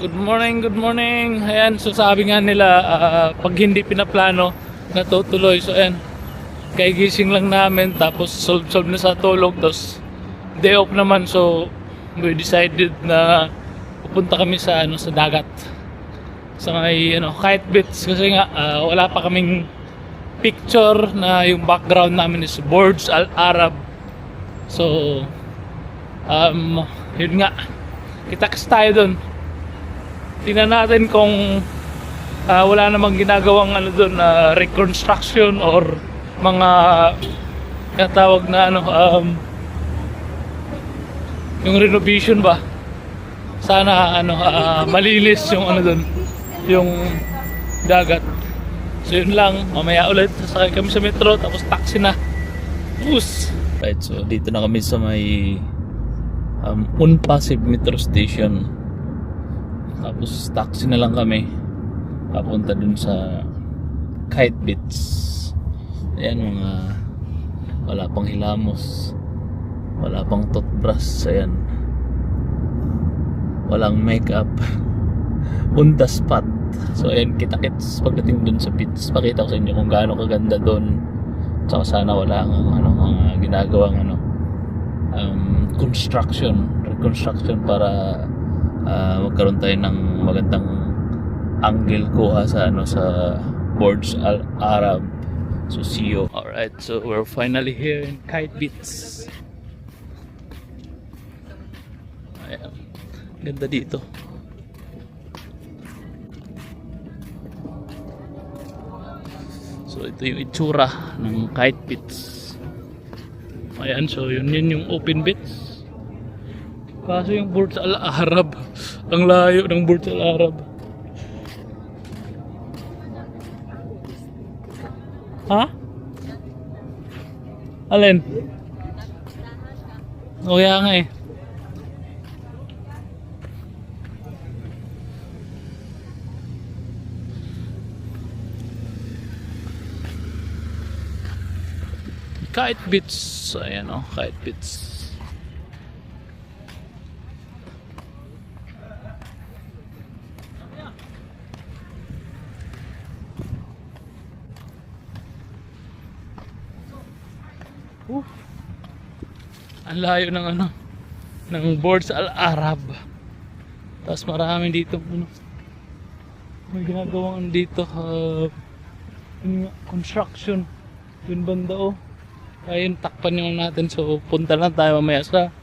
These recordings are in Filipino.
Good morning, good morning. Ayan, so sabi nga nila, pag hindi pinaplano, natutuloy. So ayan, kaigising lang namin, tapos solve na sa tulog, tapos day off naman. So we decided na pupunta kami sa sa dagat. Sa may Kite Beach kasi nga wala pa kaming picture na yung background namin is Burj Al Arab. So yun nga, kita-kits tayo dun. Tingnan natin kung wala namang ginagawang doon, reconstruction or mga katawag na yung renovation ba. Sana malinis yung doon, yung dagat. So yun lang, mamaya ulit sasakay kami sa metro tapos taxi na. Bus. Right, so dito na kami sa may Unpasig Metro Station. Tapos taxi na lang kami papunta dun sa Kite Beach. Ayan, mga wala pang hilamos, wala pang toothbrush. Ayan, walang makeup. On the spot. So ayan, kita-kits pagdating dun sa beach. Pakita ko sa inyo kung gaano kaganda dun. Tsaka sana wala mga ginagawang reconstruction para magkaroon tayo ng magandang angle kuha sa sa Burj Al Arab. So see you. Alright, so we're finally here in Kite Beach. Ayan, ganda dito. So ito yung itsura ng Kite Beach. Ayan, so yun yung open beach. Kaso yung Burj Al Arab, ang layo ng Burj Al Arab. Ha? Alin? O kaya nga eh. Kite Beach. Ayan o, Kite Beach. Ang layo ng ng Burj Al Arab. Tapos marami dito may ginagawang dito construction yun banda ayun, takpan yung natin. So punta lang tayo mamaya sa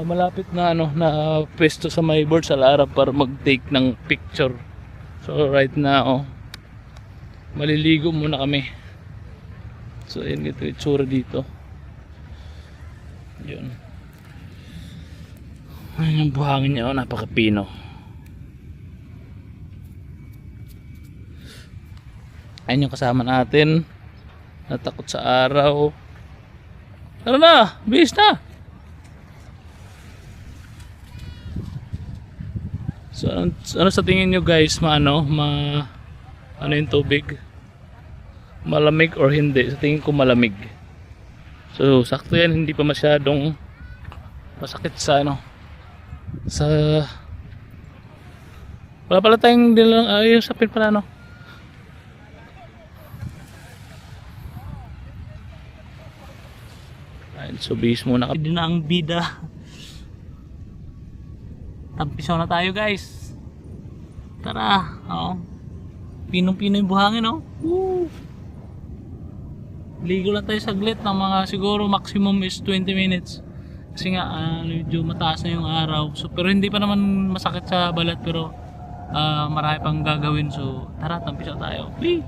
malapit na na pwesto sa may Burj Al Arab para mag-take ng picture. So right now maliligo muna kami. So ayun, ito yung itsura dito. Yun. Ayun yung buhangin niya, napakapino. Ayun yung kasama natin, natakot sa araw. Tara na, bis na. So ano sa tingin nyo guys, ano yung tubig? Malamig or hindi? Sa tingin ko malamig. So sakto yan, hindi pa masyadong masakit sa sa wala pala tayong dilang yung sapin pala Ayun, so base muna kami. Hindi na ang bida. Tampisaw na tayo guys. Tara. Pinong-pino yung buhangin Woo! Ligo lang tayo saglit ng mga siguro maximum is 20 minutes. Kasi nga medyo mataas na yung araw. So pero hindi pa naman masakit sa balat, pero marami pang gagawin. So tara, tampisaw tayo. Wee!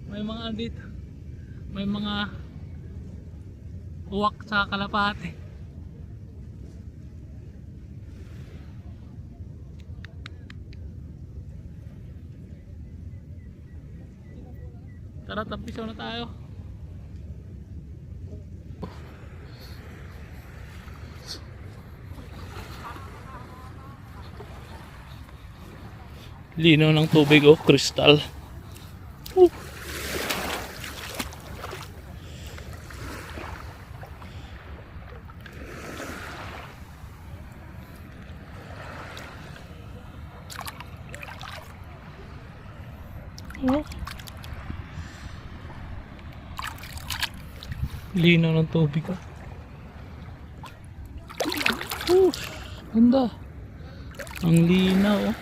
May mga dito. May mga uwak sa kalapate. Tara, tampisaw na tayo. Linaw ng tubig, oh, kristal. Oh. Linaw ng tubig, oh. Ganda. Ang linaw, oh.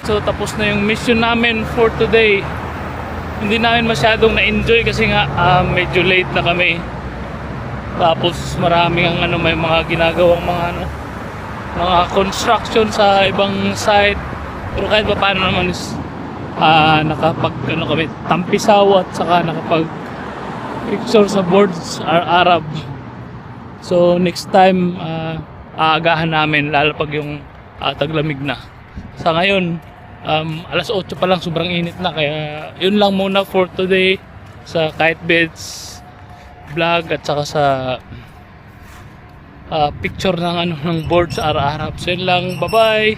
So tapos na yung mission namin for today. Hindi namin masyadong na-enjoy kasi nga medyo late na kami. Tapos marami ang may mga ginagawang mga construction sa ibang site. Pero kahit pa paano naman is nakapag kami tampisaw at saka nakapag picture sa boards Arab. So next time aagahan namin lalo pag yung taglamig na. Sa ngayon alas 8 pa lang, sobrang init na, kaya yun lang muna for today sa Kite Beds vlog at saka sa picture ng ng board sa Arab. So yun lang, bye bye.